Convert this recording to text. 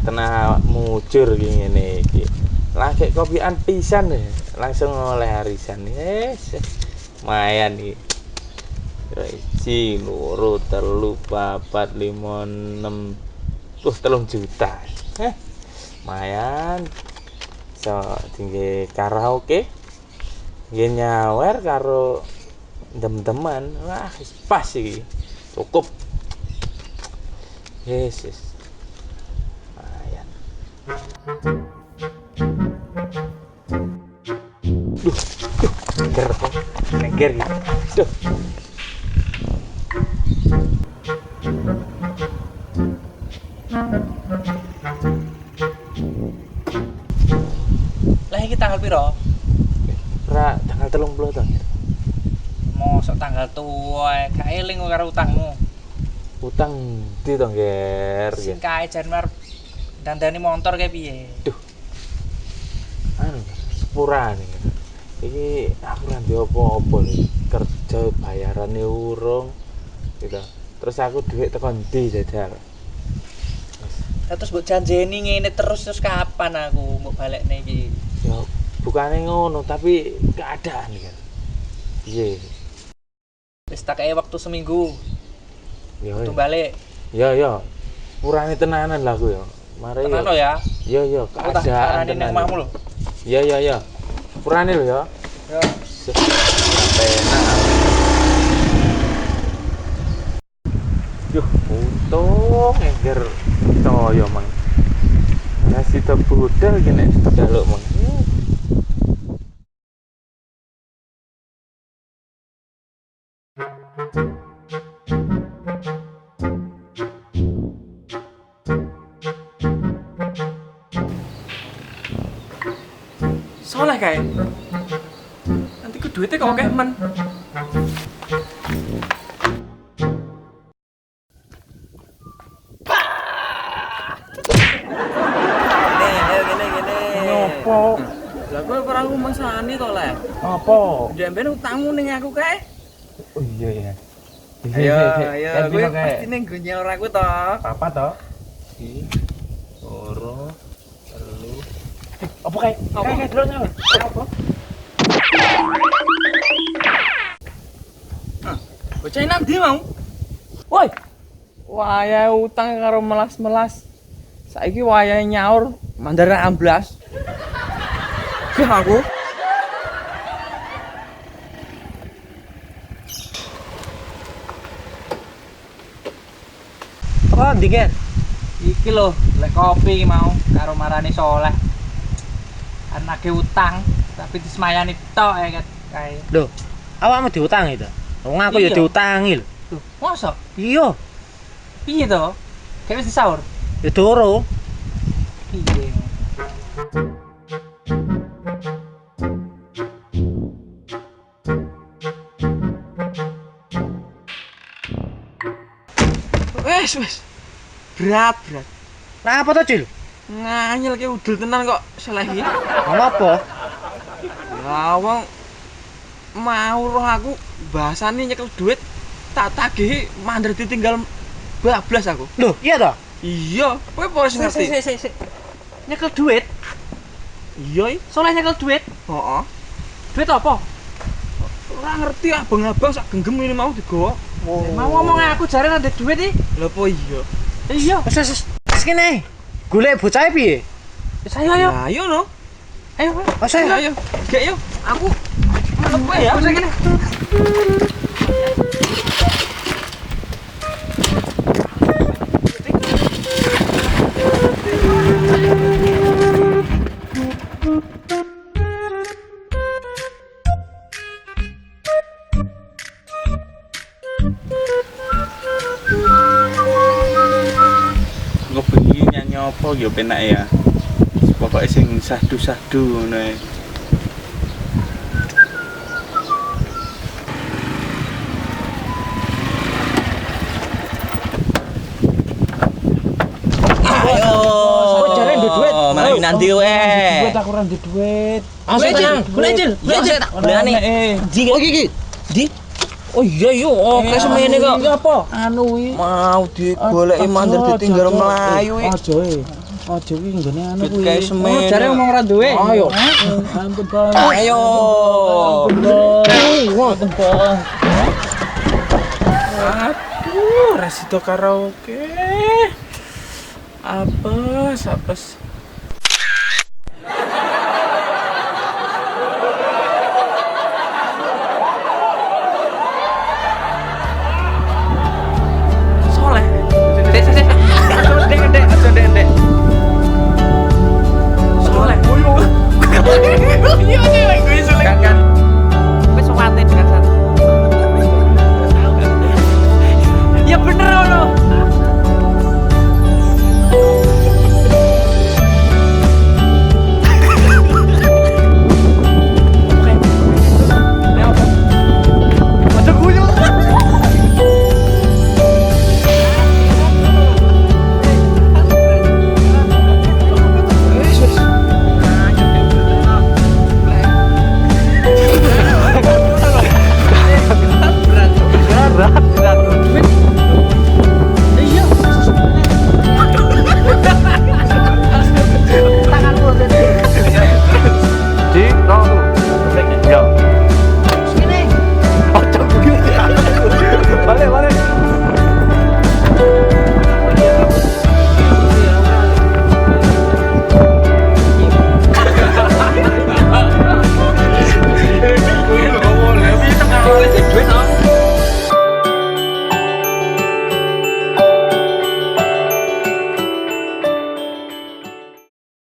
kena mujur ngene iki. Lagi kopian pisan langsung oleh arisan. Lumayan iki. 1, 2, 3, 4, 5, 6. 3 juta. Lumayan. So, tinggi karaoke. Nggih nyawer karo teman-teman. Wah, pas iki. Cukup. Yes. Lumayan. Nengger gitu. Duh. Lah iki tanggal piro? Tanggal 30 to. Mosok tanggal tua, gak eling karo utangmu. Utang ndi to, Nger? Sing kae jan arep dandani motor kae piye? Duh. Sepurane. Iki aku ora ndek apa-apa lho. Kerja bayarane urung. Gitu. Terus aku duit teko ndi jajal? Terus mbok janjeni ngene terus kapan aku mbok balekne iki? Ya bukannya ngono, tapi keadaan kan. Piye? Wis tak kei waktu seminggu. Ya. Untuk balik. Ya. Purane tenanan lah aku ya. Mari ya. Tenan ya? Ya, keadaan tenan. Omahmu lho. Ya. Purane lho ya. Ya. Penak. Yuh, untung engger toyo mang. Nasi tebudal kene jaluk mang. Soleh kae. Nanti ku duitnya kok akeh men. Ngopo? Lah kowe ora ngumangsani to, Le. Apa? Jemben utangmu ning aku kae. Oh iya. Ayo, kowe pasti ning nyaur aku to. Apa to? Iki. Loro. Telu. Apa kae? Kae dulu nyaur. Apa? Bocah nang ndi mau? Woi. Wayahe utang karo melas-melas. Saiki wayahe nyaur mandar amblas. Ke aku. Oh, Diger. Iki lho, lek kopi mau karo marani Soleh. Anake utang, tapi disemayani tok kae. Lho, awakmu diutangi to? Wong aku ya Iya. diutangi lho. Tuh, mosok Iya, piye to? Kayak wis disaur. ya doro. Piye? Wes. Berat. Nah, apa to, Cil? Nganyel ke udul tenan kok Soleh iki. Apa? Lah wong mau roh aku bahasane nyekel duit tak tagih mandar ditinggal bablas aku. Loh, iya to? Iya, kowe apa wis ngerti? Sik. Nyekel duit. Iya, Soleh nyekel duit. heeh. Duit apa? Ora ngerti abang-abang sak genggam ini mau digowo. Mau ngomong aku jare nang duit iki. Lha apa iya? Iya. Wes kene. Golek bocahe piye? Wis ayo. Lah ayo no. Ayo. Wes Ayo. Gek yo. Aku melep wae ya. Bocah kene. Ngebengi nyanyi apa ya penak ya. Pokoke sing sahdu-sahdu ngono ae. Ayo. Kok jare nduk duit? Malah nanti wae. Duit aku ora nduk duit. Golek Cil. Golekane. Di iki. Di. Oh iya yo, oke semene kok. Iki apa? Anu iki. Mau digoleki mandir ditinggal Melayu iki. Aja e. Aja kuwi nggone anu Duit kuwi. kayak semen. Oh, jare omong ora duwe. Ayo. Ampun, Bang. Ayo. Ampun, Bang. Aduh, resido karaoke. Apes.